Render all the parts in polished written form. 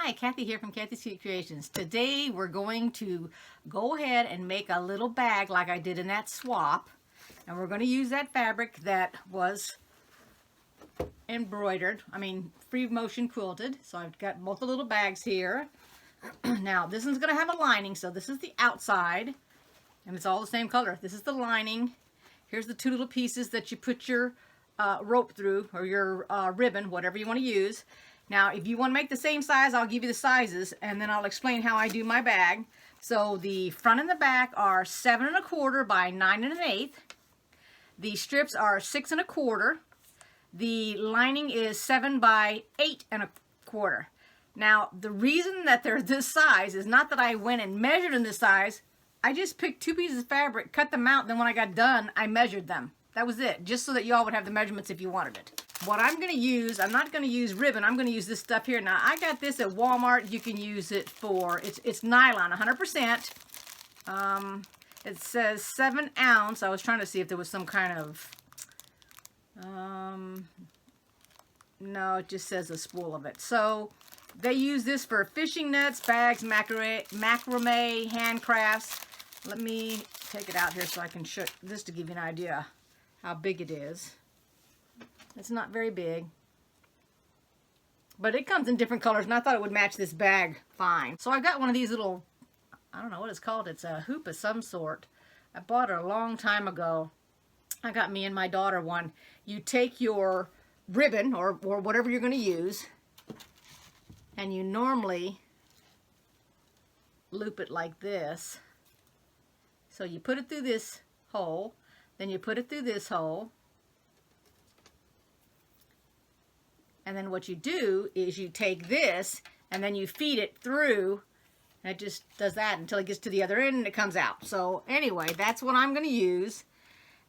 Hi, Kathy here from kathyskutekreations. Today we're going to go ahead and make a little bag like I did in that swap. And we're going to use that fabric that was embroidered, free motion quilted. So I've got both the little bags here. Now this one's going to have a lining, so this is the outside. And it's all the same color. This is the lining. Here's the two little pieces that you put your rope through, or your ribbon, whatever you want to use. Now, if you want to make the same size, I'll give you the sizes, and then I'll explain how I do my bag. So the front and the back are 7 1/4 by 9 1/8. The strips are 6 1/4. The lining is 7 by 8 1/4. Now, the reason that they're this size is not that I went and measured in this size. I just picked 2 pieces of fabric, cut them out, then when I got done, I measured them. That was it, just so that y'all would have the measurements if you wanted it. What I'm going to use, I'm not going to use ribbon, I'm going to use this stuff here. Now, I got this at Walmart. You can use it for, it's nylon, 100%. It says 7 ounce. I was trying to see if there was some kind of, no, it just says a spool of it. So, they use this for fishing nets, bags, macrame, handcrafts. Let me take it out here so I can show this to give you an idea how big it is. It's not very big, but it comes in different colors, and I thought it would match this bag fine. So I got one of these little, I don't know what it's called. It's a hoop of some sort. I bought it a long time ago. I got me and my daughter one. You take your ribbon or whatever you're going to use, and you normally loop it like this. So you put it through this hole, then you put it through this hole, and then what you do is you take this and then you feed it through, and it just does that until it gets to the other end and it comes out. So anyway, that's what I'm going to use.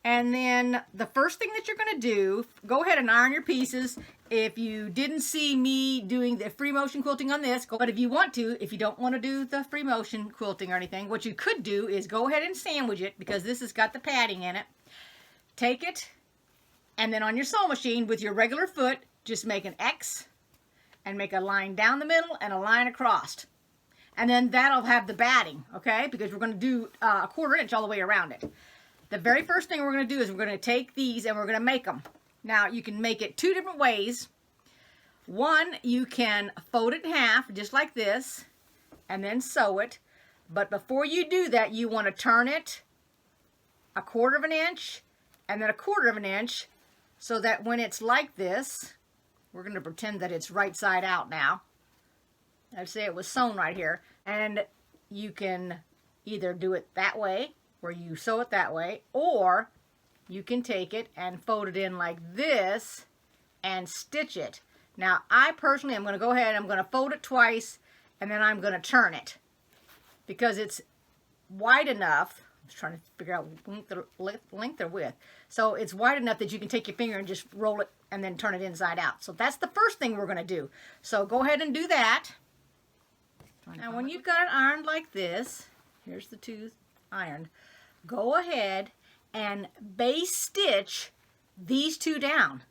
And then the first thing that you're going to do, go ahead and iron your pieces. If you didn't see me doing the free motion quilting on this, but if you want to, if you don't want to do the free motion quilting or anything, what you could do is go ahead and sandwich it, because this has got the padding in it. Take it, and then on your sewing machine with your regular foot, just make an X and make a line down the middle and a line across. And then that'll have the batting, okay? Because we're going to do a 1/4 inch all the way around it. The very first thing we're going to do is we're going to take these and we're going to make them. Now, you can make it 2 different ways. One, you can fold it in half, just like this, and then sew it. But before you do that, you want to turn it a 1/4 inch and then a 1/4 inch, so that when it's like this, we're going to pretend that it's right side out now. I'd say it was sewn right here. And you can either do it that way, where you sew it that way, or you can take it and fold it in like this and stitch it. Now, I personally am going to go ahead, I'm going to fold it twice, and then I'm going to turn it, because it's wide enough. I was trying to figure out length or width. So it's wide enough that you can take your finger and just roll it and then turn it inside out. So that's the first thing we're going to do. So go ahead and do that. Now, when you've got it ironed like this, here's the two ironed, go ahead and base stitch these 2 down.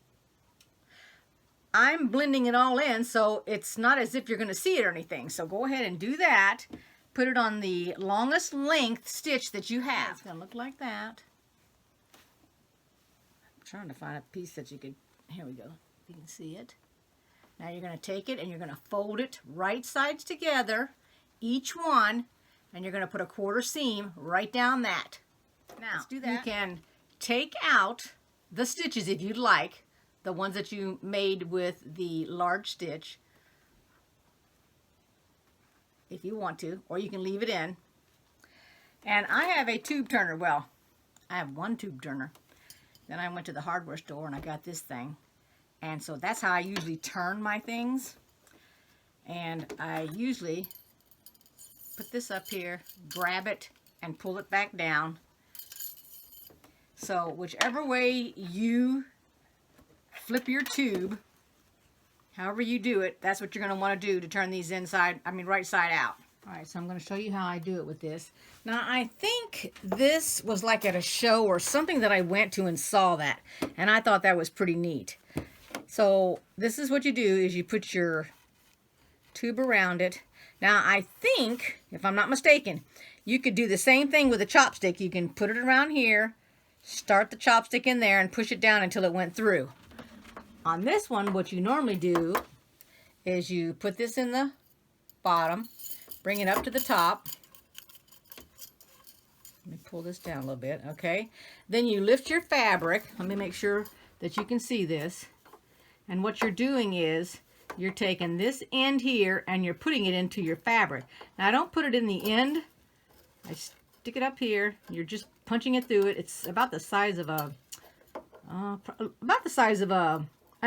I'm blending it all in, so it's not as if you're going to see it or anything. So go ahead and do that. Put it on the longest length stitch that you have. It's going to look like that. I'm trying to find a piece that you could, here we go, you can see it. Now you're going to take it and you're going to fold it right sides together, each one, and you're going to put a 1/4 seam right down that. Now, let's do that. You can take out the stitches if you'd like, the ones that you made with the large stitch, if you want to, or you can leave it in. And I have a tube turner. Well, I have one tube turner. Then I went to the hardware store and I got this thing. And so that's how I usually turn my things. And I usually put this up here, grab it, and pull it back down. So whichever way you flip your tube, however you do it, that's what you're going to want to do to turn these right side out. Alright, so I'm going to show you how I do it with this. Now, I think this was like at a show or something that I went to and saw that. And I thought that was pretty neat. So this is what you do, is you put your tube around it. Now I think, if I'm not mistaken, you could do the same thing with a chopstick. You can put it around here, start the chopstick in there, and push it down until it went through. On this one, what you normally do is you put this in the bottom, bring it up to the top. Let me pull this down a little bit, okay? Then you lift your fabric. Let me make sure that you can see this. And what you're doing is you're taking this end here and you're putting it into your fabric. Now, I don't put it in the end. I stick it up here. You're just punching it through it. It's about the size of a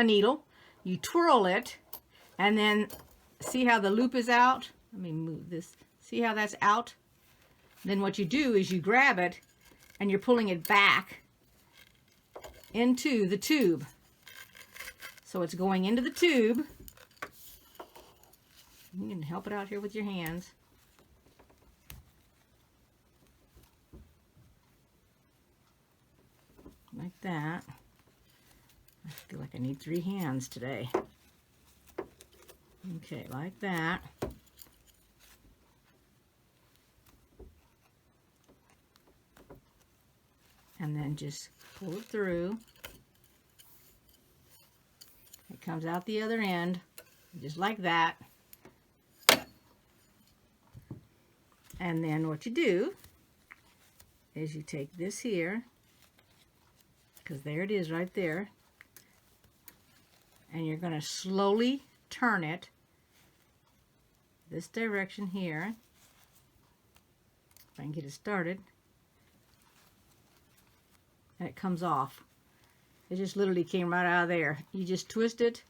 needle. You twirl it, and then see how the loop is out? Let me move this. See how that's out? Then what you do is you grab it and you're pulling it back into the tube. So it's going into the tube. You can help it out here with your hands. Like that. I feel like I need 3 hands today. Okay, like that. And then just pull it through. It comes out the other end, just like that. And then what you do is you take this here, because there it is right there, and you're going to slowly turn it this direction here. If I can get it started. And it comes off. It just literally came right out of there. You just twist it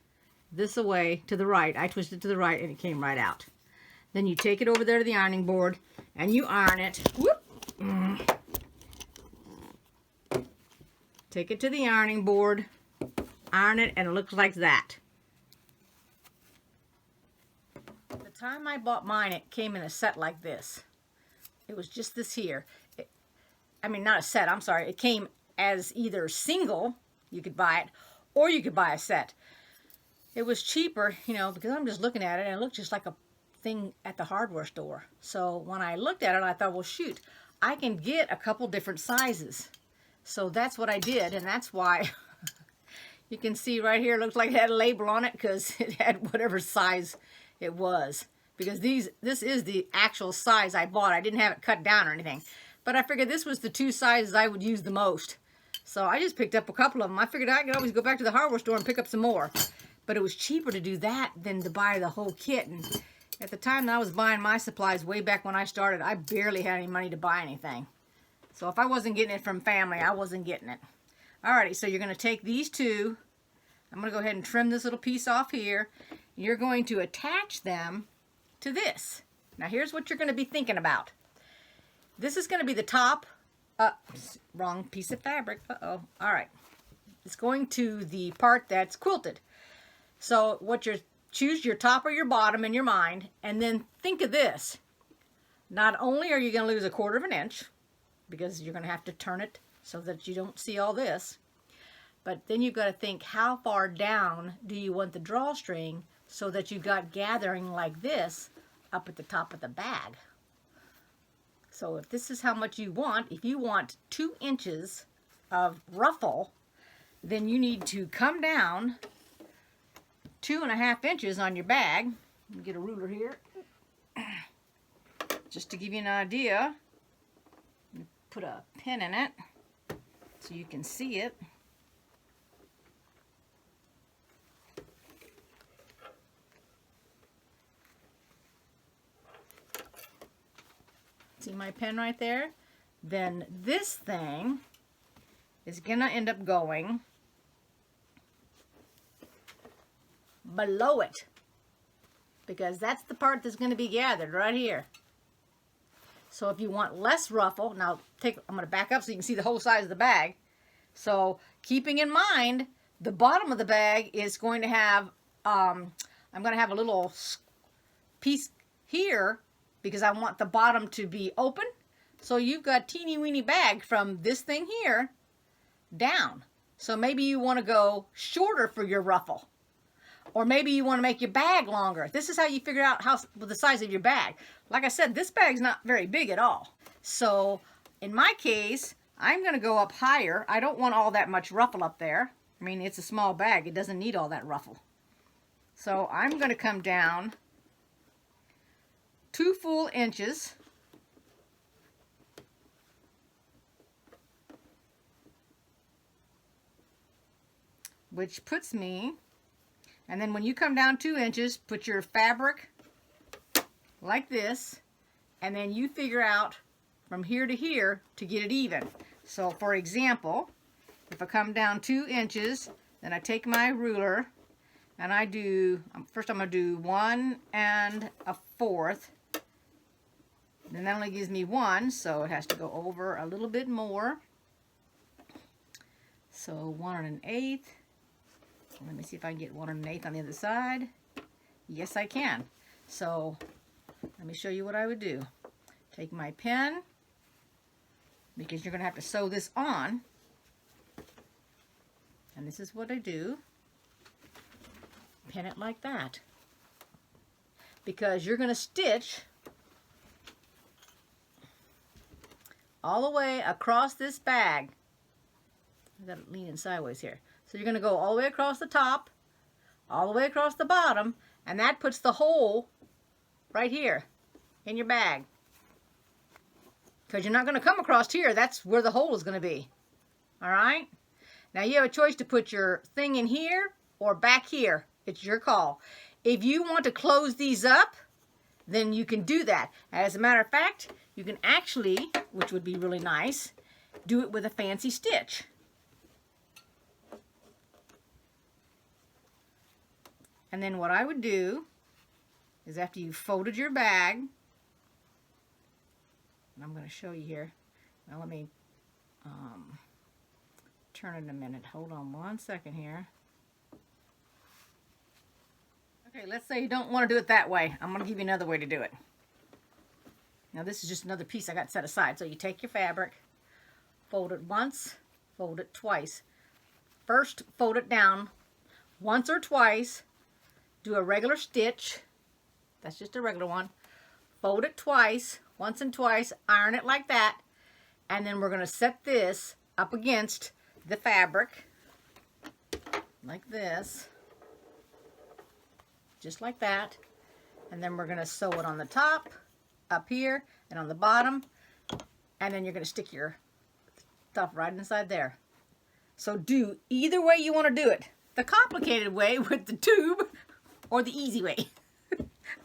this away to the right. I twisted it to the right and it came right out. Then you take it over there to the ironing board and you iron it. Whoop. Take it to the ironing board, iron it, and it looks like that. The time I bought mine, it came in a set like this. It was just this here. I mean, not a set, I'm sorry. It came as either single, you could buy it, or you could buy a set. It was cheaper, you know, because I'm just looking at it and it looked just like a thing at the hardware store. So when I looked at it, I thought, well, shoot, I can get a couple different sizes. So that's what I did, and that's why you can see right here, it looks like it had a label on it because it had whatever size it was. Because this is the actual size I bought. I didn't have it cut down or anything. But I figured this was the 2 sizes I would use the most. So I just picked up a couple of them. I figured I could always go back to the hardware store and pick up some more. But it was cheaper to do that than to buy the whole kit. And at the time that I was buying my supplies way back when I started, I barely had any money to buy anything. So if I wasn't getting it from family, I wasn't getting it. Alrighty, so you're going to take these 2. I'm going to go ahead and trim this little piece off here. You're going to attach them to this. Now here's what you're going to be thinking about. This is going to be the top. Wrong piece of fabric. Uh-oh. Alright. It's going to the part that's quilted. So what you're, choose your top or your bottom in your mind, and then think of this. Not only are you going to lose 1/4 of an inch, because you're going to have to turn it so that you don't see all this, but then you've got to think, how far down do you want the drawstring so that you've got gathering like this up at the top of the bag. So if this is how much you want, if you want 2 inches of ruffle, then you need to come down 2.5 inches on your bag. Let me get a ruler here. Just to give you an idea, put a pin in it so you can see it. See my pen right there? Then this thing is gonna end up going below it, because that's the part that's going to be gathered right here. So if you want less ruffle, now I'm going to back up so you can see the whole size of the bag. So keeping in mind, the bottom of the bag is going to have, I'm going to have a little piece here because I want the bottom to be open. So you've got teeny weeny bag from this thing here down. So maybe you want to go shorter for your ruffle. Or maybe you want to make your bag longer. This is how you figure out the size of your bag. Like I said, this bag's not very big at all. So in my case, I'm going to go up higher. I don't want all that much ruffle up there. I mean, it's a small bag. It doesn't need all that ruffle. So I'm going to come down 2 full inches. Which puts me, and then when you come down 2 inches, put your fabric like this, and then you figure out from here to here to get it even. So for example, if I come down 2 inches, then I take my ruler and I do, first I'm going to do 1 1/4. Then that only gives me 1, so it has to go over a little bit more. So 1 1/8. Let me see if I can get 1 1/8 on the other side. Yes, I can. So let me show you what I would do. Take my pen, because you're going to have to sew this on. And this is what I do. Pin it like that. Because you're going to stitch all the way across this bag. I've got it leaning sideways here. So you're going to go all the way across the top, all the way across the bottom, and that puts the hole right here in your bag. Because you're not going to come across here. That's where the hole is going to be. All right? Now you have a choice to put your thing in here or back here. It's your call. If you want to close these up, then you can do that. As a matter of fact, you can actually, which would be really nice, do it with a fancy stitch. And then what I would do is after you've folded your bag, and I'm going to show you here. Now let me turn it in a minute. Hold on 1 second here. Okay, let's say you don't want to do it that way. I'm going to give you another way to do it. Now this is just another piece I got set aside. So you take your fabric, fold it once, fold it twice. First, fold it down once or twice. Do a regular stitch. That's just a regular one. Fold it twice, once and twice, iron it like that, and then we're going to set this up against the fabric like this, just like that, and then we're going to sew it on the top, up here, and on the bottom, and then you're going to stick your stuff right inside there. So do either way you want to do it. The complicated way with the tube, or the easy way.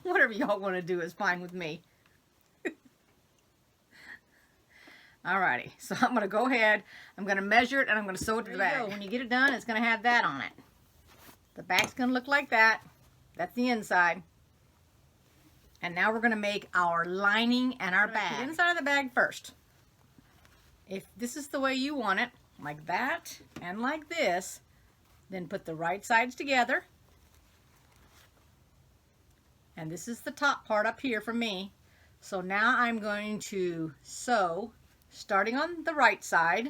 Whatever y'all want to do is fine with me. Alrighty, so I'm going to go ahead, I'm going to measure it, and I'm going to sew it to the bag. When you get it done, it's going to have that on it. The back's going to look like that. That's the inside. And now we're going to make our lining and our bag. Put the inside of the bag first. If this is the way you want it, like that and like this, then put the right sides together. And this is the top part up here for me. So now I'm going to sew starting on the right side.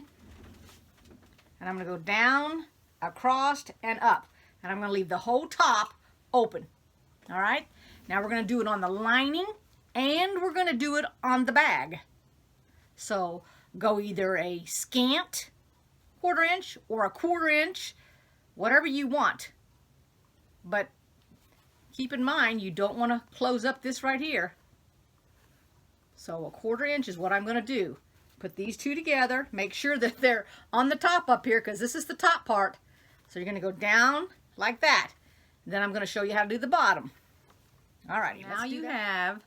And I'm going to go down, across, and up. And I'm going to leave the whole top open. All right? Now we're going to do it on the lining and we're going to do it on the bag. So go either a scant 1/4 inch or a 1/4 inch, whatever you want. But keep in mind, you don't want to close up this right here. So a 1/4 inch is what I'm going to do. Put these two together. Make sure that they're on the top up here because this is the top part. So you're going to go down like that. Then I'm going to show you how to do the bottom. Alrighty, now you have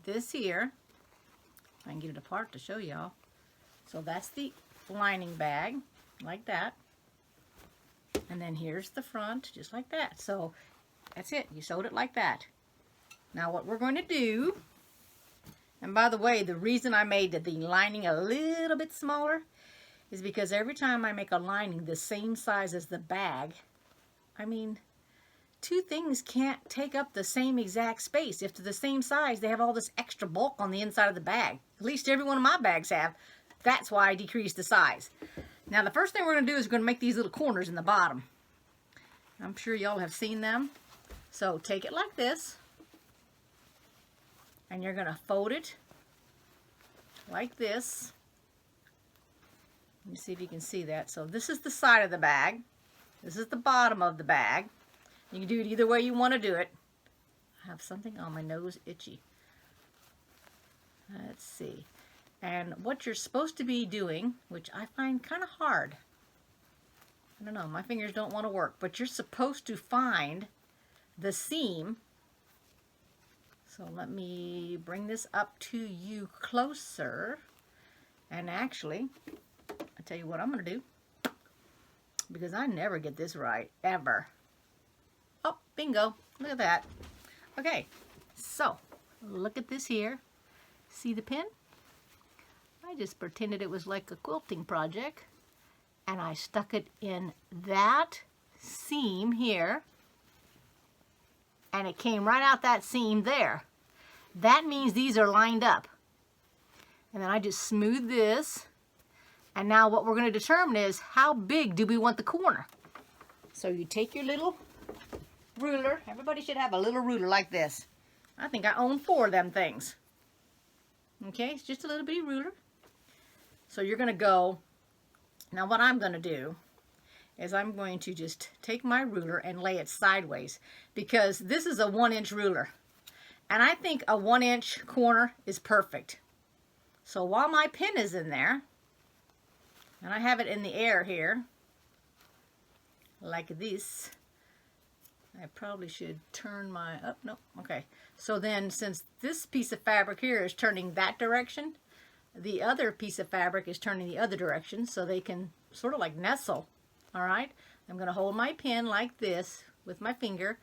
this here. I can get it apart to show y'all. So that's the lining bag, like that. And then here's the front, just like that. So that's it. You sewed it like that. Now what we're going to do, and by the way, the reason I made the lining a little bit smaller is because every time I make a lining the same size as the bag, I mean, two things can't take up the same exact space. If they're the same size, they have all this extra bulk on the inside of the bag. At least every one of my bags have. That's why I decreased the size. Now the first thing we're going to do is we're going to make these little corners in the bottom. I'm sure y'all have seen them. So take it like this, and you're going to fold it like this. Let me see if you can see that. So this is the side of the bag. This is the bottom of the bag. You can do it either way you want to do it. I have something on my nose itchy. Let's see. And what you're supposed to be doing, which I find kind of hard. I don't know, my fingers don't want to work, but you're supposed to find the seam. So let me bring this up to you closer. And actually, I'll tell you what I'm going to do, because I never get this right, ever. Oh, bingo. Look at that. Okay, so look at this here. See the pin? I just pretended it was like a quilting project, and I stuck it in that seam here, and it came right out that seam there. That means these are lined up. And then I just smooth this, and now what we're going to determine is how big do we want the corner. So you take your little ruler. Everybody should have a little ruler like this. I think I own 4 of them things. Okay, it's just a little bitty ruler. So you're going to go, now what I'm going to do is I'm going to just take my ruler and lay it sideways, because this is a 1-inch ruler. And I think a 1-inch corner is perfect. So while my pin is in there, and I have it in the air here, like this, I probably should turn my, oh, no, okay. So then, since this piece of fabric here is turning that direction, the other piece of fabric is turning the other direction, so they can sort of like nestle, all right? I'm going to hold my pin like this with my finger,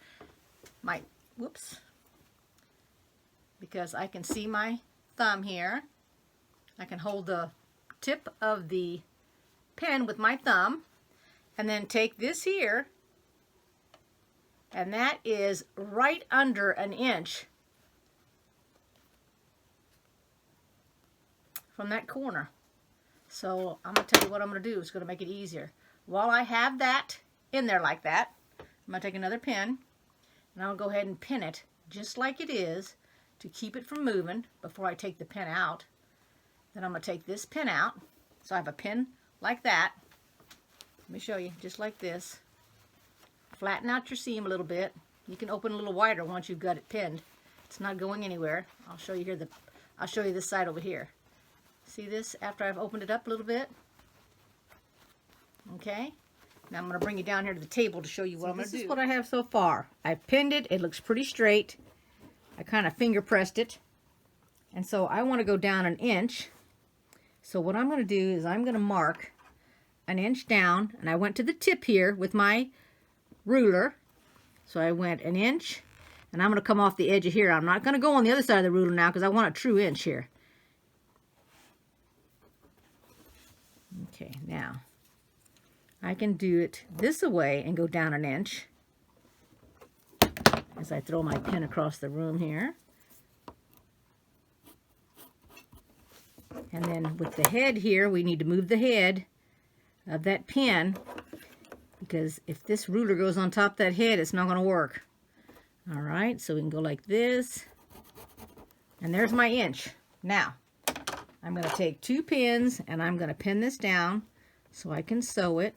whoops, because I can see my thumb here. I can hold the tip of the pen with my thumb, and then take this here, and that is right under 1 inch from that corner. So I'm going to tell you what I'm going to do. It's going to make it easier. While I have that in there like that, I'm going to take another pin, and I'll go ahead and pin it just like it is to keep it from moving before I take the pin out. Then I'm going to take this pin out. So I have a pin like that. Let me show you, just like this. Flatten out your seam a little bit. You can open a little wider once you've got it pinned. It's not going anywhere. I'll show you here. I'll show you this side over here. See this after I've opened it up a little bit? Okay. Now I'm going to bring you down here to the table to show you what I'm going to do. This is what I have so far. I've pinned it. It looks pretty straight. I kind of finger pressed it. And so I want to go down 1 inch. So what I'm going to do is I'm going to mark 1 inch down, and I went to the tip here with my ruler. So I went 1 inch, and I'm going to come off the edge of here. I'm not going to go on the other side of the ruler now because I want a true inch here. Okay, now I can do it this way and go down 1 inch as I throw my pin across the room here. And then with the head here, we need to move the head of that pin, because if this ruler goes on top of that head, it's not going to work. All right, so we can go like this, and there's my inch. Now, I'm going to take 2 pins, and I'm going to pin this down so I can sew it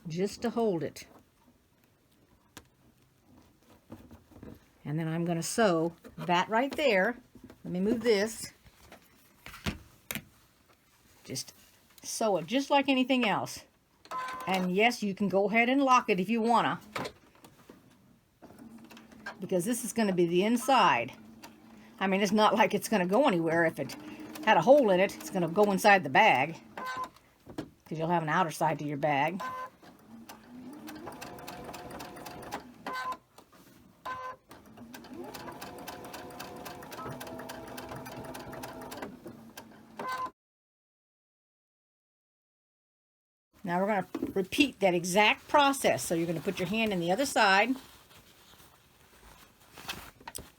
just to hold it. And then I'm going to sew that right there. Let me move this. Just sew it just like anything else. And yes, you can go ahead and lock it if you wanna, because this is going to be the inside. I mean, it's not like it's going to go anywhere. If it had a hole in it, it's going to go inside the bag, because you'll have an outer side to your bag. Now we're going to repeat that exact process. So you're going to put your hand in the other side,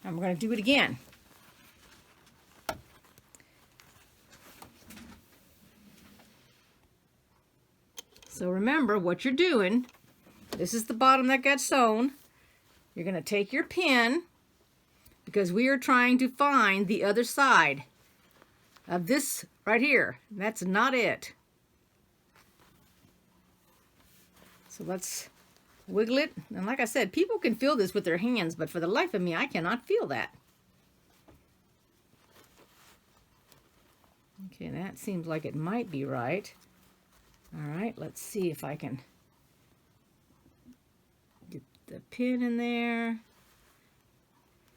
and we're going to do it again. So remember what you're doing. This is the bottom that got sewn. you're going to take your pin, because we are trying to find the other side of this right here. That's not it. So let's wiggle it. And like I said, people can feel this with their hands, but for the life of me, I cannot feel that. Okay, that seems like it might be right. All right, let's see if I can get the pin in there.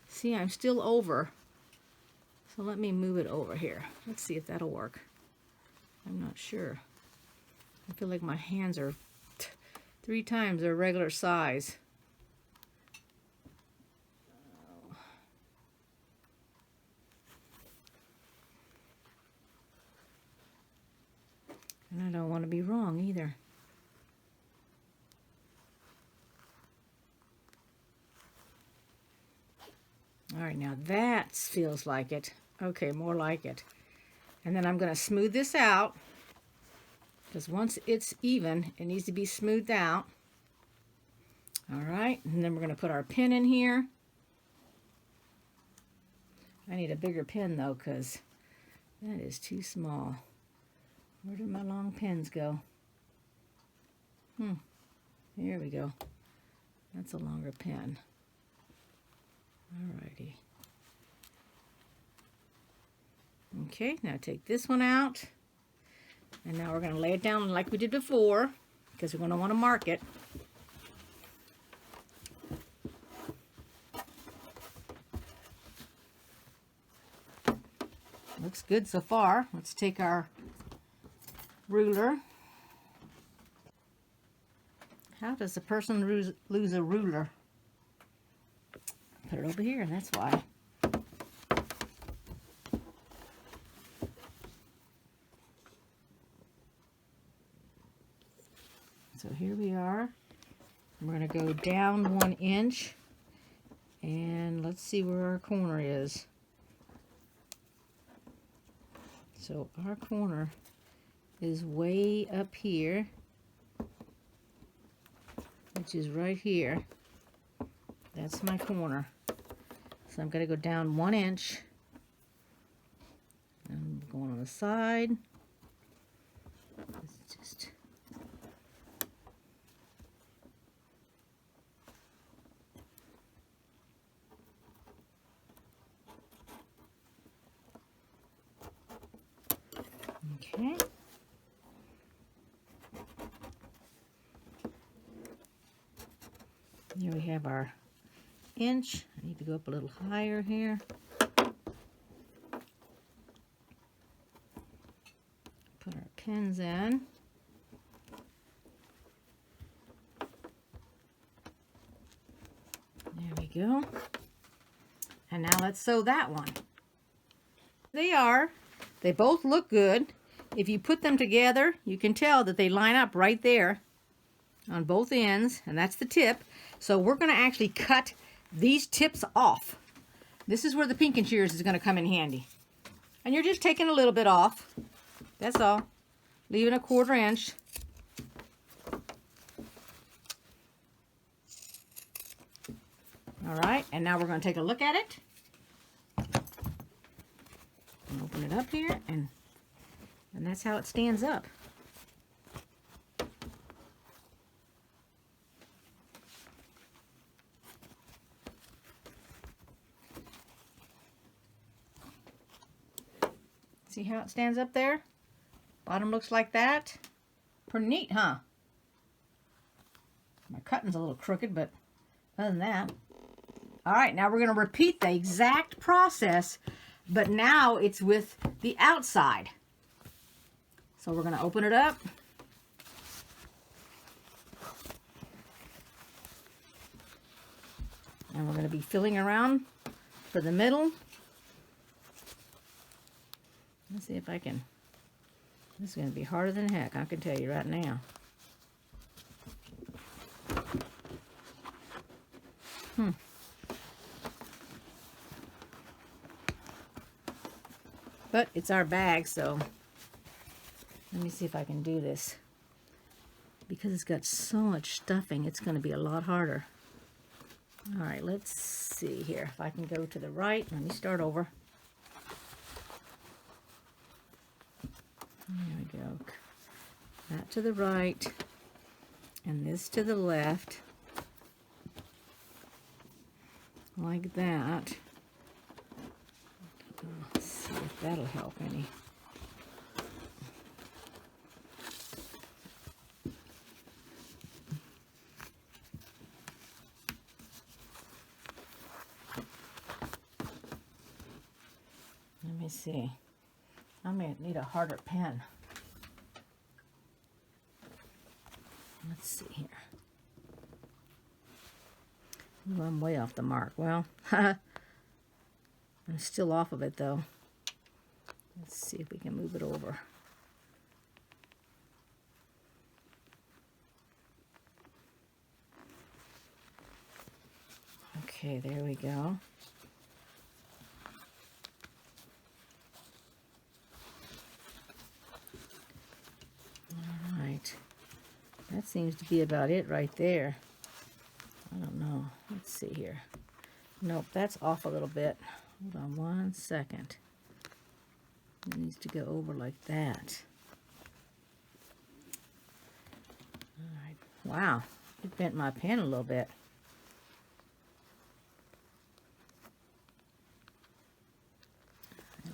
See, I'm still over. So let me move it over here. Let's see if that'll work. I'm not sure. I feel like my hands are 3 times their regular size. And I don't want to be wrong either. All right, now that feels like it. Okay, more like it. And then I'm going to smooth this out, because once it's even, it needs to be smoothed out. All right, and then we're going to put our pin in here. I need a bigger pin though, because that is too small. Where did my long pins go? Here we go. That's a longer pin. Alrighty. Okay, now take this one out. And now we're going to lay it down like we did before, because we're going to want to mark it. Looks good so far. Let's take our ruler. How does a person lose a ruler? Put it over here, and that's why. So here we are. We're going to go down 1 inch, and let's see where our corner is. So our corner is way up here, which is right here. That's my corner. So I'm going to go down 1 inch. I'm going on the side. It's just okay. Here we have our inch. I need to go up a little higher here. Put our pins in. There we go. And now let's sew that one. They are. They both look good. If you put them together, you can tell that they line up right there on both ends, and that's the tip. So we're going to actually cut these tips off. This is where the pinking shears is going to come in handy. And you're just taking a little bit off. That's all. Leaving a 1/4 inch. All right, and now we're going to take a look at it. And open it up here, and that's how it stands up. See how it stands up there? Bottom looks like that. Pretty neat, huh? My cutting's a little crooked, but other than that. All right, now we're going to repeat the exact process, but now it's with the outside. So we're going to open it up. And we're going to be filling around for the middle. Let's see if I can. This is going to be harder than heck, I can tell you right now. But it's our bag, so let me see if I can do this. Because it's got so much stuffing, it's going to be a lot harder. All right, let's see here. If I can go to the right, let me start over. There we go. That to the right, and this to the left, like that. Let's see if that'll help any. Let me see. I may need a harder pen. Let's see here. Ooh, I'm way off the mark. Well, I'm still off of it though. Let's see if we can move it over. Okay, there we go. All right. That seems to be about it right there. I don't know. Let's see here. Nope, that's off a little bit. Hold on one second. It needs to go over like that. All right. Wow, it bent my pen a little bit.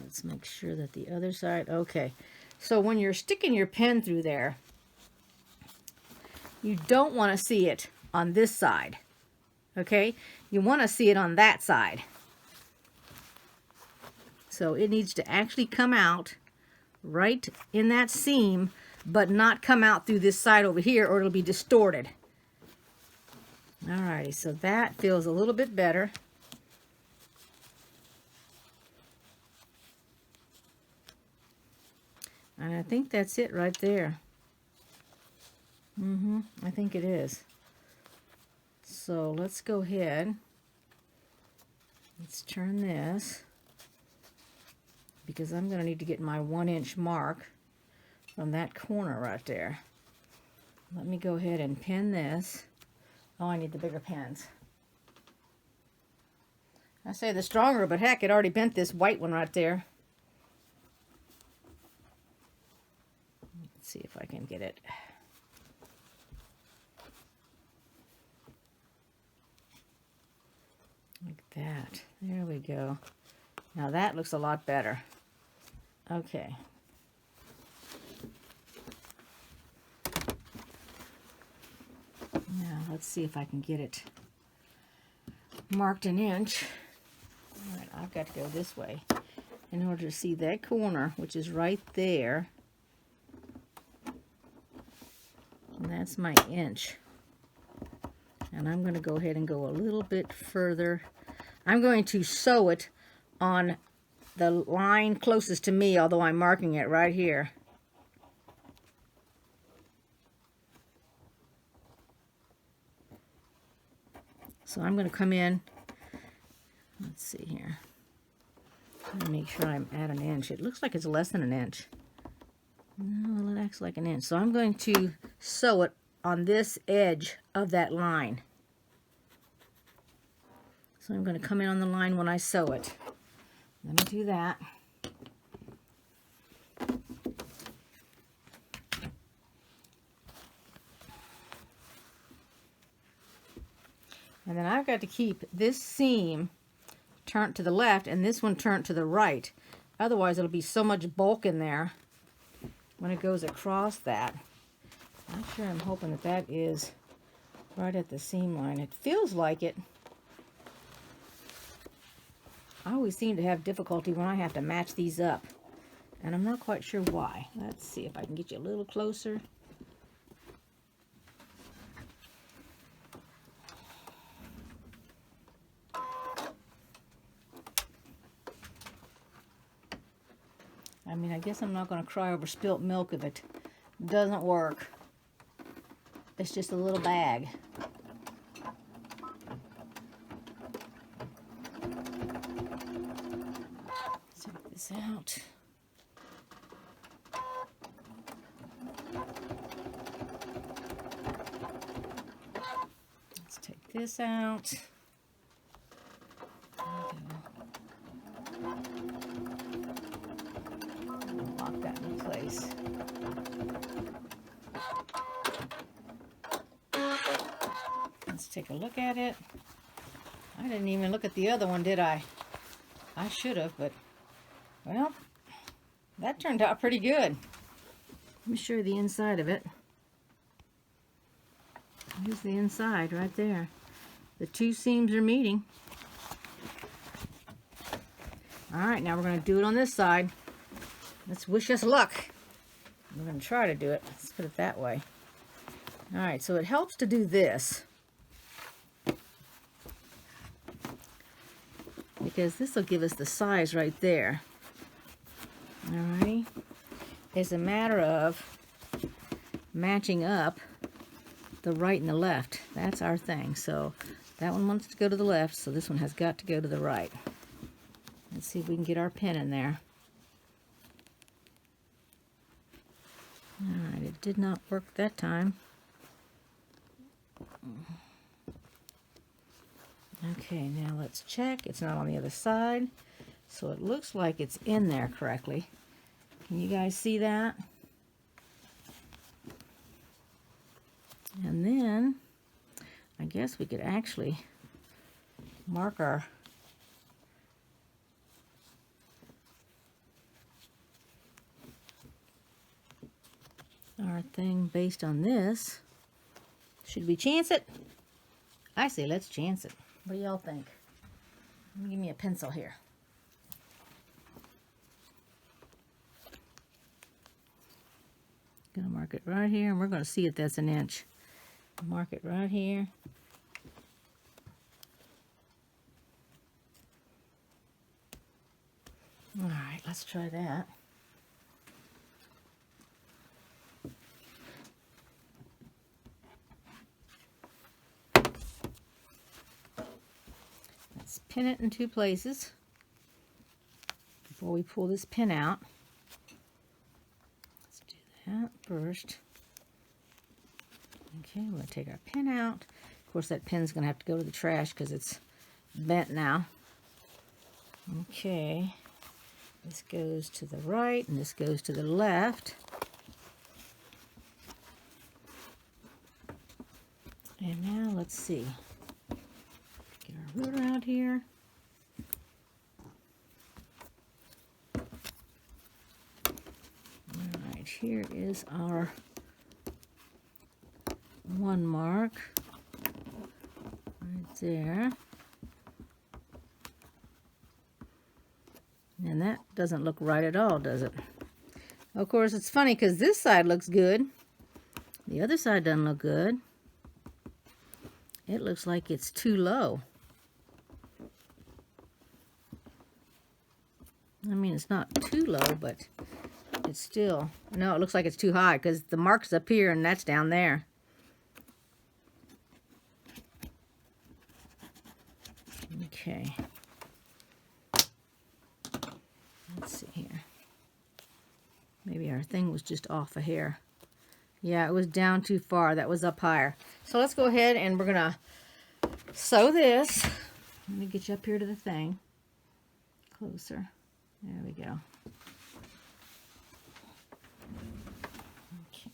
Let's make sure that the other side, okay. So when you're sticking your pen through there, you don't want to see it on this side, okay? You want to see it on that side. So it needs to actually come out right in that seam, but not come out through this side over here, or it'll be distorted. Alrighty, so that feels a little bit better. And I think that's it right there. I think it is. So let's go ahead. Let's turn this, because I'm going to need to get my 1-inch mark from that corner right there. Let me go ahead and pin this. Oh, I need the bigger pins. I say the stronger, but heck, it already bent this white one right there. Let's see if I can get it. Like that. There we go. Now that looks a lot better. Okay. Now let's see if I can get it marked 1 inch. All right, I've got to go this way in order to see that corner, which is right there. And that's my inch. And I'm going to go ahead and go a little bit further. I'm going to sew it on the line closest to me, although I'm marking it right here. So I'm going to come in, let's see here. Let me make sure I'm at 1 inch. It looks like it's less than 1 inch. No, it acts like 1 inch. So I'm going to sew it on this edge of that line. So I'm going to come in on the line when I sew it. Let me do that. And then I've got to keep this seam turned to the left and this one turned to the right. Otherwise it'll be so much bulk in there when it goes across that. Actually, I'm hoping that that is right at the seam line. It feels like it. I always seem to have difficulty when I have to match these up, and I'm not quite sure why. Let's see if I can get you a little closer. I mean, I guess I'm not going to cry over spilt milk if it doesn't work. It's just a little bag. Take this out. Let's take this out. take a look at it. I didn't even look at the other one, did I? I should have, but, well, that turned out pretty good. Let me show you the inside of it. Here's the inside right there. The two seams are meeting. Alright, now we're going to do it on this side. Let's wish us luck. We're going to try to do it. Let's put it that way. Alright, so it helps to do this, because this will give us the size right there. Alrighty. It's a matter of matching up the right and the left. That's our thing. So that one wants to go to the left, so this one has got to go to the right. Let's see if we can get our pin in there. Alright, it did not work that time. Okay, now let's check. It's not on the other side, so it looks like it's in there correctly. Can you guys see that? And then I guess we could actually mark our thing based on this. Should we chance it? I say let's chance it. What do y'all think? Give me a pencil here. Gonna mark it right here, and we're gonna see if that's an inch. Mark it right here. All right, let's try that. Let's pin it in two places before we pull this pin out. Let's do that first. Okay, we're going to take our pin out. Of course, that pin's going to have to go to the trash because it's bent now. Okay, this goes to the right and this goes to the left. And now let's see. Get our ruler out here. Alright, here is our one mark right there. And that doesn't look right at all, does it? Of course, it's funny because this side looks good. The other side doesn't look good. It looks like it's too low. I mean, it's not too low, but it's still... No, it looks like it's too high because the mark's up here and that's down there. Okay. Let's see here. Maybe our thing was just off a hair. Yeah, it was down too far. That was up higher. So let's go ahead and we're going to sew this. Let me get you up here to the thing. Closer. There we go. Okay.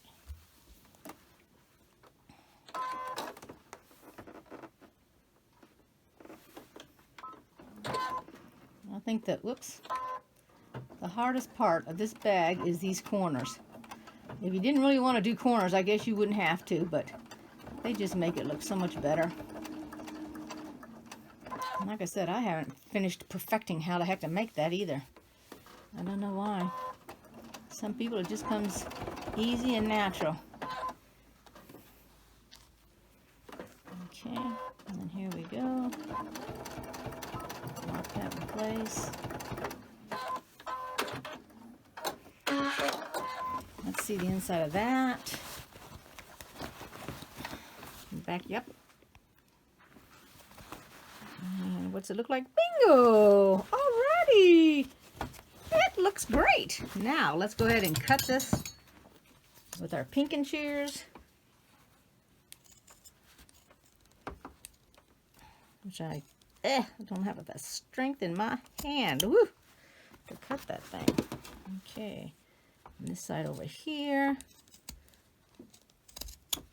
I think that, whoops, the hardest part of this bag is these corners. If you didn't really want to do corners, I guess you wouldn't have to, but they just make it look so much better. And like I said, I haven't finished perfecting how the heck to make that either. I don't know why. Some people, it just comes easy and natural. Okay, and then here we go. Lock that in place. Let's see the inside of that. Back, yep. And what's it look like? Bingo! Alrighty! It looks great. Now, let's go ahead and cut this with our pinking shears. Which I don't have the strength in my hand. Woo! To cut that thing. Okay. And this side over here.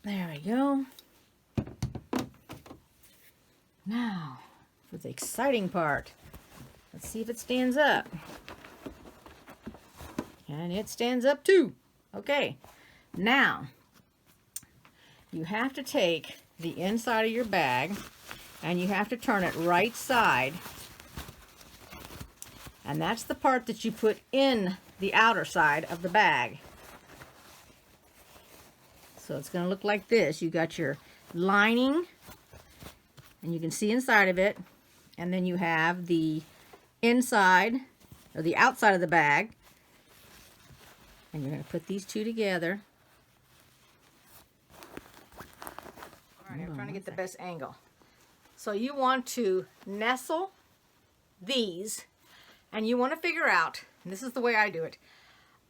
There we go. Now, for the exciting part. Let's see if it stands up. And it stands up too. Okay. Now, you have to take the inside of your bag and you have to turn it right side. And that's the part that you put in the outer side of the bag. So it's going to look like this. You got your lining, and you can see inside of it. And then you have the inside, or the outside of the bag. And you're going to put these two together. All right, I'm trying to get the best angle. So you want to nestle these, and you want to figure out, and this is the way I do it,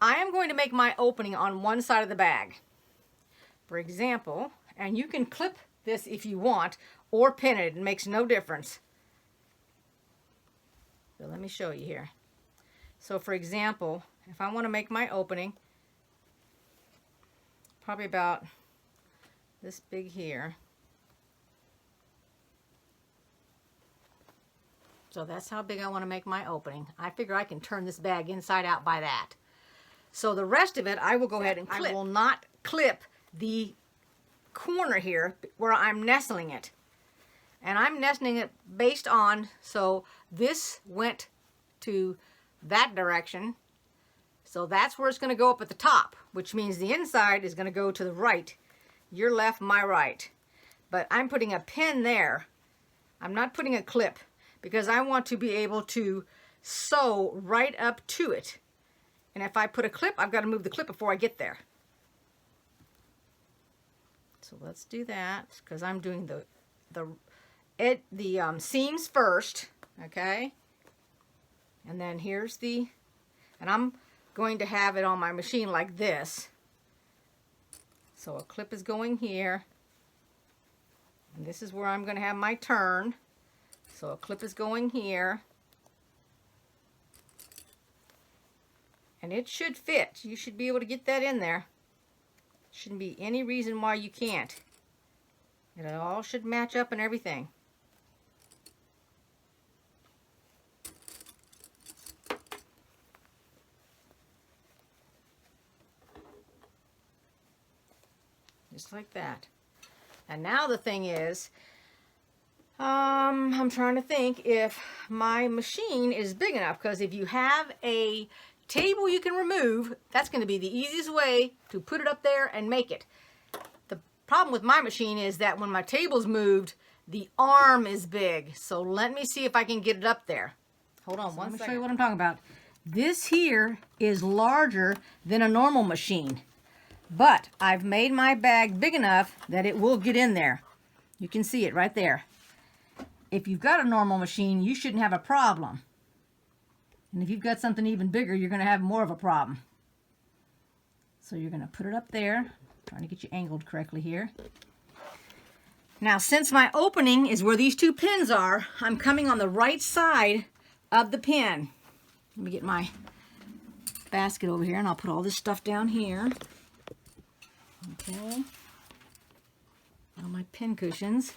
I am going to make my opening on one side of the bag. For example, and you can clip this if you want, or pin it. It makes no difference. So let me show you here. So for example, if I want to make my opening, probably about this big here. So that's how big I want to make my opening. I figure I can turn this bag inside out by that. So the rest of it, I will go ahead and clip. I will not clip the corner here where I'm nestling it. And I'm nestling it based on, so this went to that direction. So that's where it's going to go up at the top, which means the inside is going to go to the right. Your left, my right. But I'm putting a pin there. I'm not putting a clip because I want to be able to sew right up to it. And if I put a clip, I've got to move the clip before I get there. So let's do that because I'm doing the seams first, okay? And then here's and I'm going to have it on my machine like this. So a clip is going here, and this is where I'm going to have my turn. So a clip is going here, and it should fit. You should be able to get that in there. Shouldn't be any reason why you can't. It all should match up and everything. Just like that. And now the thing is, I'm trying to think if my machine is big enough, because if you have a table you can remove, that's going to be the easiest way to put it up there and make it. The problem with my machine is that when my table's moved, the arm is big. So let me see if I can get it up there. Hold on one second. Let me show you what I'm talking about. This here is larger than a normal machine, but I've made my bag big enough that it will get in there. You can see it right there. If you've got a normal machine, you shouldn't have a problem. And if you've got something even bigger, you're going to have more of a problem. So you're going to put it up there. Trying to get you angled correctly here. Now, since my opening is where these two pins are, I'm coming on the right side of the pin. Let me get my basket over here, and I'll put all this stuff down here. Okay. All my pin cushions.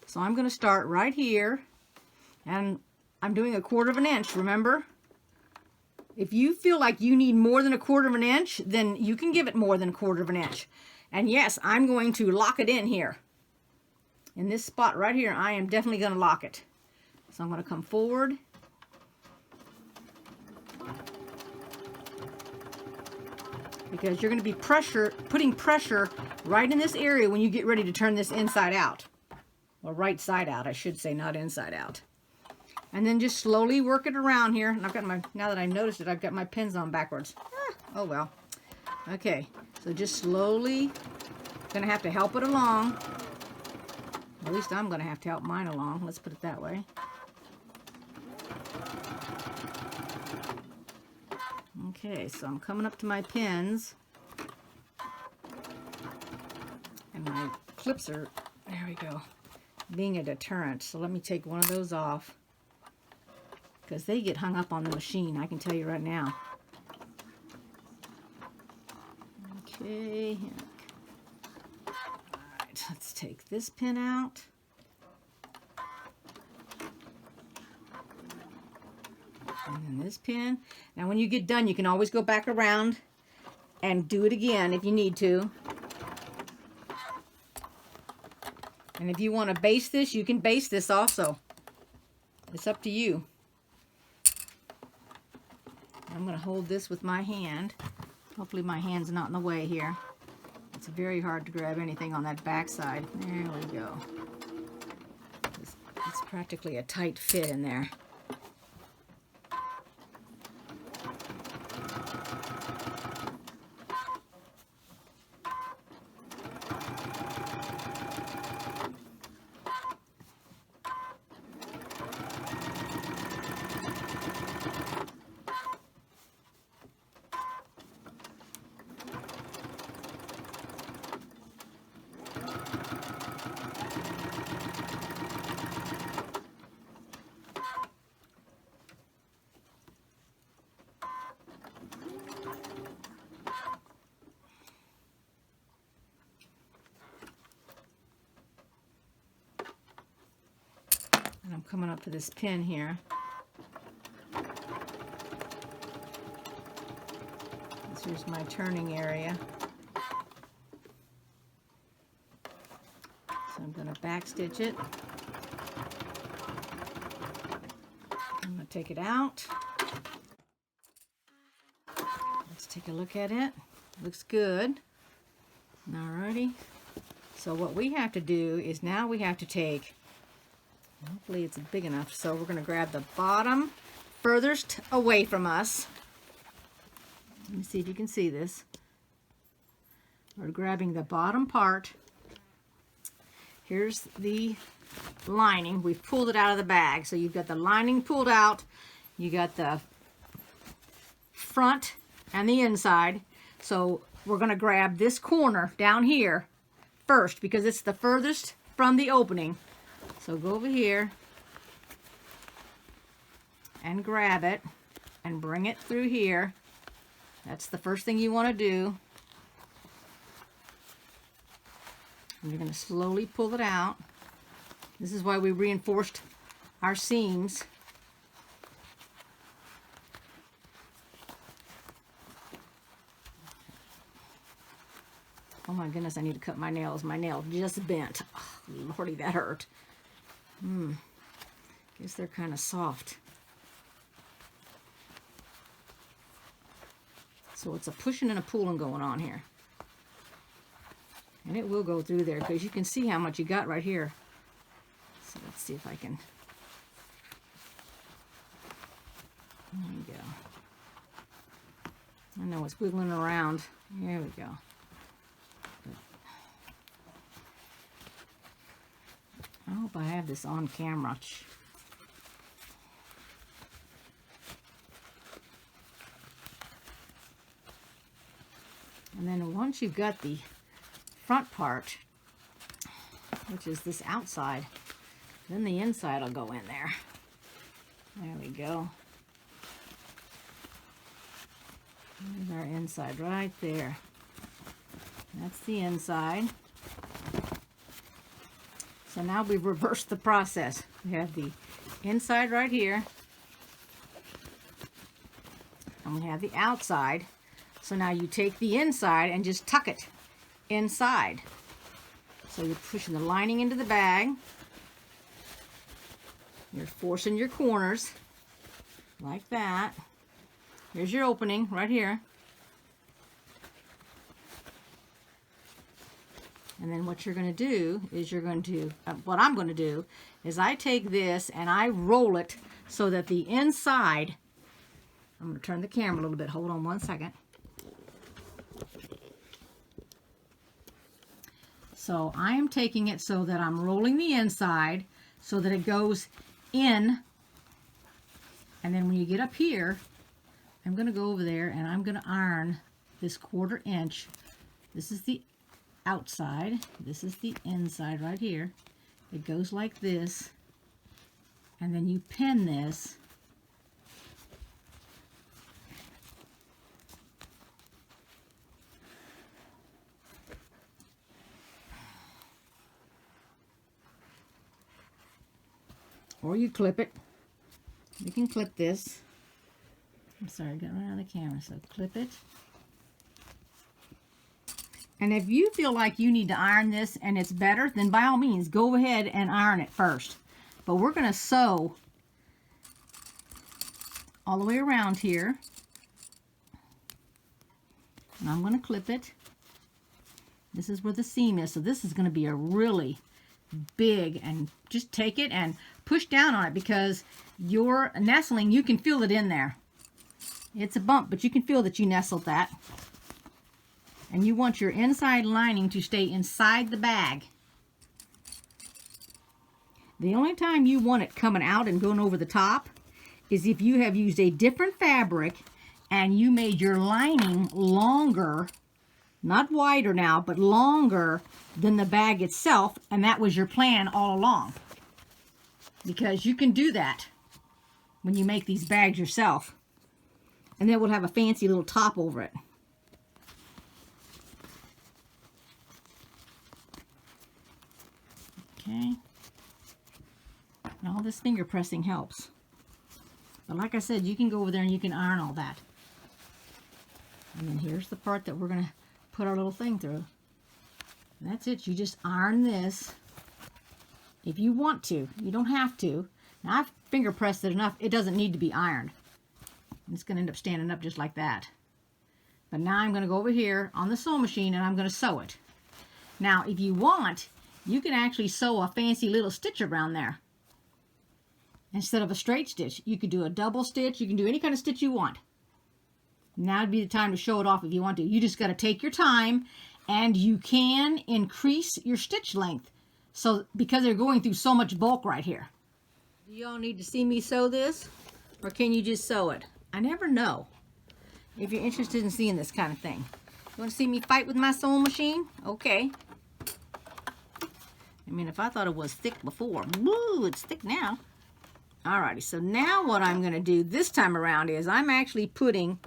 So I'm going to start right here, and I'm doing 1/4 inch, remember? If you feel like you need more than 1/4 inch, then you can give it more than 1/4 inch. And yes, I'm going to lock it in here. In this spot right here, I am definitely going to lock it. So I'm going to come forward. Because you're going to be putting pressure right in this area when you get ready to turn this inside out. Or right side out, I should say, not inside out. And then just slowly work it around here. And I've got now that I've noticed it, I've got my pins on backwards. Oh well. Okay, so just slowly, gonna have to help it along. At least I'm gonna have to help mine along. Let's put it that way. Okay, so I'm coming up to my pins. And my clips are, there we go, being a deterrent. So let me take one of those off, because they get hung up on the machine, I can tell you right now. Okay. Alright, let's take this pin out. And then this pin. Now when you get done, you can always go back around and do it again if you need to. And if you want to base this, you can base this also. It's up to you. I'm going to hold this with my hand. Hopefully my hand's not in the way here. It's very hard to grab anything on that back side. There we go. It's practically a tight fit in there. And I'm coming up to this pin here. Here's my turning area. So I'm going to back stitch it. I'm going to take it out. Let's take a look at it. Looks good. Alrighty. So what we have to do is now we have to take, hopefully it's big enough, so we're going to grab the bottom furthest away from us. Let me see if you can see this. We're grabbing the bottom part. Here's the lining. We've pulled it out of the bag. So you've got the lining pulled out. You got the front and the inside. So we're going to grab this corner down here first because it's the furthest from the opening. So go over here and grab it and bring it through here. That's the first thing you want to do. And you're going to slowly pull it out. This is why we reinforced our seams. Oh my goodness, I need to cut my nails. My nail just bent. Oh, Lordy, that hurt. Guess they're kind of soft. So it's a pushing and a pulling going on here. And it will go through there because you can see how much you got right here. So let's see if I can. There we go. I know it's wiggling around. There we go. I hope I have this on camera. And then once you've got the front part, which is this outside, then the inside will go in there. There we go. There's our inside right there. That's the inside. So now we've reversed the process. We have the inside right here, and we have the outside. So now you take the inside and just tuck it inside. So you're pushing the lining into the bag. You're forcing your corners like that. Here's your opening right here. And then what you're going to do is you're going to, what I'm going to do is I take this and I roll it so that the inside, I'm going to turn the camera a little bit. Hold on one second. So I am taking it so that I'm rolling the inside so that it goes in. And then when you get up here, I'm going to go over there and I'm going to iron this 1/4 inch. This is the outside. This is the inside right here. It goes like this. And then you pin this. Or you clip it. You can clip this. I'm sorry, I got right on the camera, so clip it. And if you feel like you need to iron this and it's better, then by all means, go ahead and iron it first. But we're going to sew all the way around here. And I'm going to clip it. This is where the seam is, so this is going to be a really big, and just take it and push down on it, because your nestling, you can feel it in there. It's a bump, but you can feel that you nestled that. And you want your inside lining to stay inside the bag. The only time you want it coming out and going over the top is if you have used a different fabric and you made your lining longer, not wider now, but longer than the bag itself, and that was your plan all along. Because you can do that when you make these bags yourself. And then we'll have a fancy little top over it. Okay. And all this finger pressing helps. But like I said, you can go over there and you can iron all that. And then here's the part that we're going to put our little thing through. And that's it. You just iron this if you want to. You don't have to. Now I've finger pressed it enough. It doesn't need to be ironed. It's going to end up standing up just like that. But now I'm going to go over here on the sewing machine and I'm going to sew it. Now if you want, you can actually sew a fancy little stitch around there. Instead of a straight stitch, you could do a double stitch. You can do any kind of stitch you want. Now would be the time to show it off if you want to. You just got to take your time, and you can increase your stitch length. So because they're going through so much bulk right here. Do y'all need to see me sew this, or can you just sew it? I never know. If you're interested in seeing this kind of thing, you want to see me fight with my sewing machine? Okay. I mean, if I thought it was thick before, woo, it's thick now. Alrighty, so now what I'm going to do this time around is I'm actually putting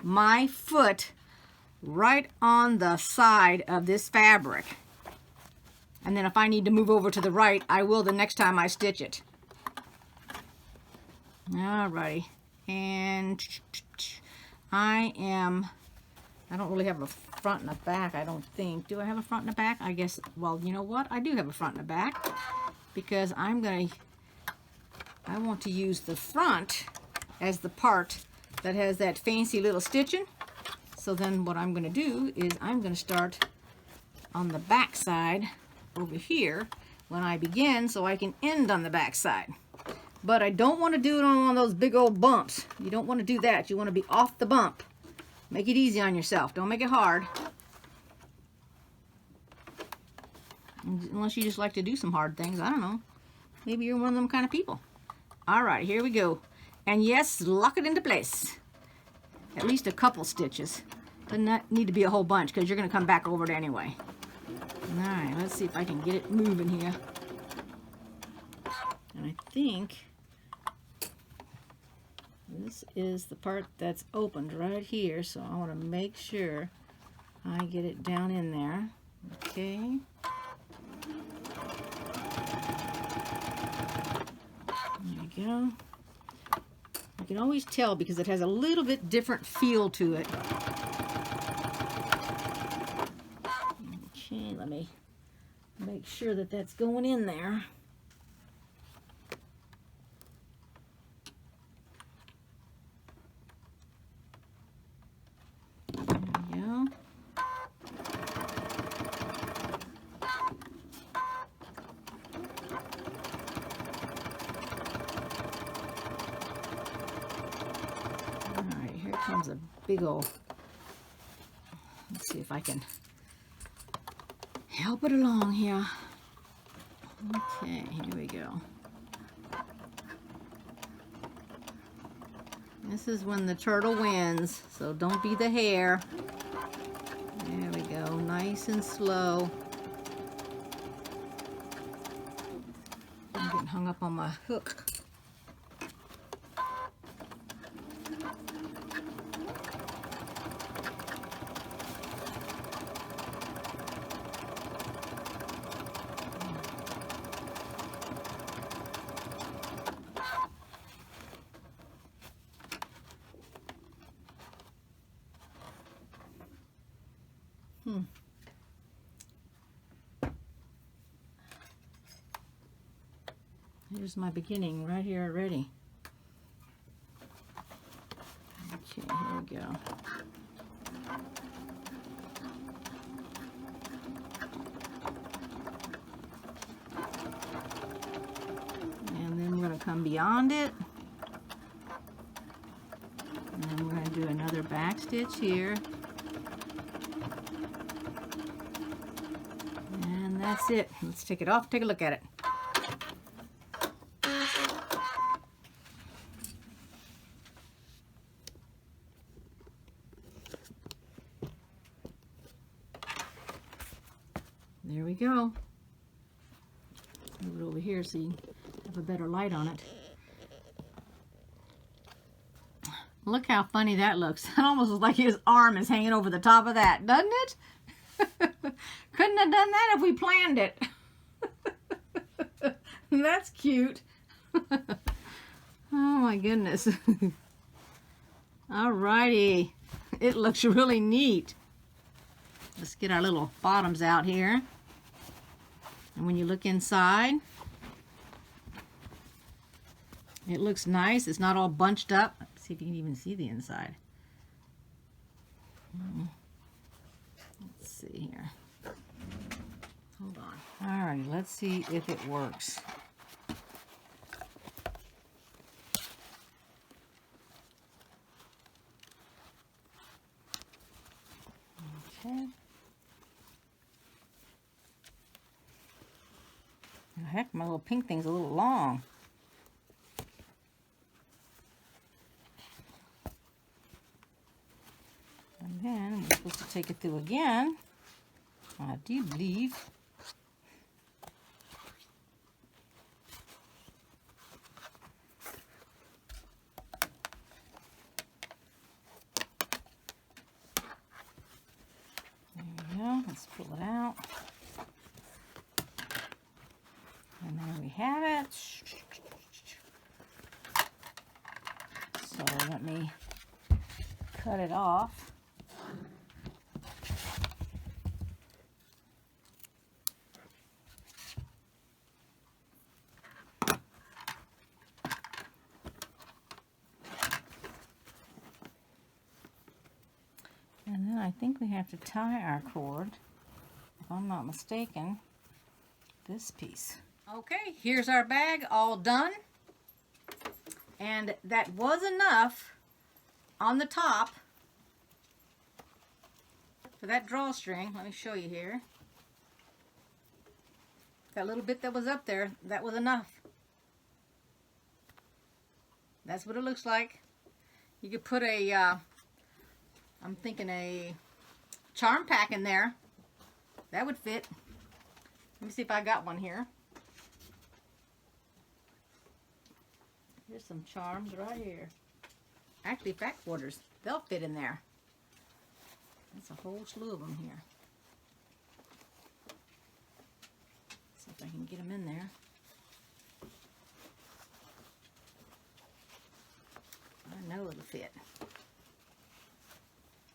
my foot right on the side of this fabric. And then if I need to move over to the right, I will the next time I stitch it. Alrighty, and I don't really have a front and a back, I don't think. Do I have a front and a back? I guess, well, you know what? I do have a front and a back, because I want to use the front as the part that has that fancy little stitching. So then what I'm going to do is I'm going to start on the back side over here when I begin, so I can end on the back side. But I don't want to do it on one of those big old bumps. You don't want to do that. You want to be off the bump. Make it easy on yourself. Don't make it hard. Unless you just like to do some hard things. I don't know. Maybe you're one of them kind of people. Alright, here we go. And yes, lock it into place. At least a couple stitches. Doesn't that need to be a whole bunch, because you're going to come back over it anyway. Alright, let's see if I can get it moving here. And I think this is the part that's opened right here, so I want to make sure I get it down in there. Okay. There we go. You can always tell because it has a little bit different feel to it. Okay, let me make sure that that's going in there. Comes a big old, let's see if I can help it along here. Okay, here we go. This is when the turtle wins, so don't be the hare. There we go, nice and slow. I'm getting hung up on my hook. Here's my beginning right here already. Okay, here we go. And then we're going to come beyond it. And then we're going to do another back stitch here. And that's it. Let's take it off, take a look at it. There we go. Move it over here so you have a better light on it. Look how funny that looks. It almost looks like his arm is hanging over the top of that, doesn't it? Couldn't have done that if we planned it. That's cute. Oh my goodness. Alrighty. It looks really neat. Let's get our little bottoms out here. And when you look inside, it looks nice. It's not all bunched up. Let's see if you can even see the inside. Let's see here. Hold on. All right, let's see if it works. Okay. Heck, my little pink thing's a little long. And then we're supposed to take it through again. I do believe. There we go. Let's pull it out. And there we have it. So let me cut it off. And then I think we have to tie our cord, if I'm not mistaken, this piece. Okay, here's our bag all done. And that was enough on the top for that drawstring. Let me show you here. That little bit that was up there, that was enough. That's what it looks like. You could put a, I'm thinking a charm pack in there. That would fit. Let me see if I got one here. Here's some charms right here. Actually, fat quarters. They'll fit in there. That's a whole slew of them here. See if I can get them in there. I know it'll fit.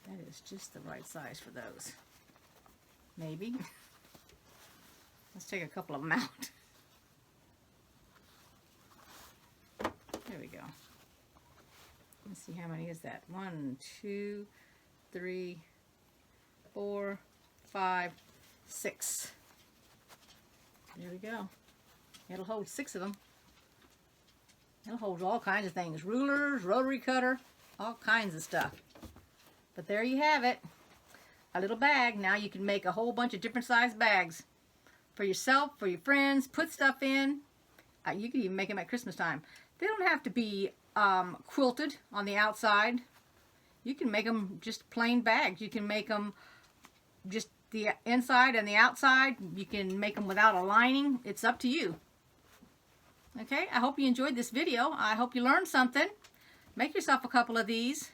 That is just the right size for those. Maybe. Let's take a couple of them out. There we go. Let's see, how many is that? 1, 2, 3, 4, 5, 6. There we go. It'll hold 6 of them. It'll hold all kinds of things. Rulers, rotary cutter, all kinds of stuff. But there you have it. A little bag. Now you can make a whole bunch of different size bags. For yourself, for your friends, put stuff in. You can even make them at Christmas time. They don't have to be quilted on the outside. You can make them just plain bags. You can make them just the inside and the outside. You can make them without a lining. It's up to you. Okay, I hope you enjoyed this video. I hope you learned something. Make yourself a couple of these.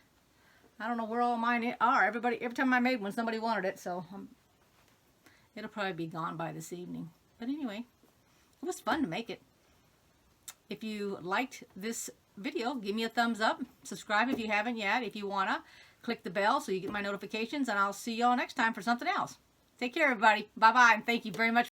I don't know where all mine are. Every time I made one, somebody wanted it, so it'll probably be gone by this evening. But anyway, it was fun to make it. if you liked this video, give me a thumbs up. Subscribe if you haven't yet. If you want to, click the bell so you get my notifications, and I'll see y'all next time for something else. Take care, everybody. Bye-bye, and thank you very much.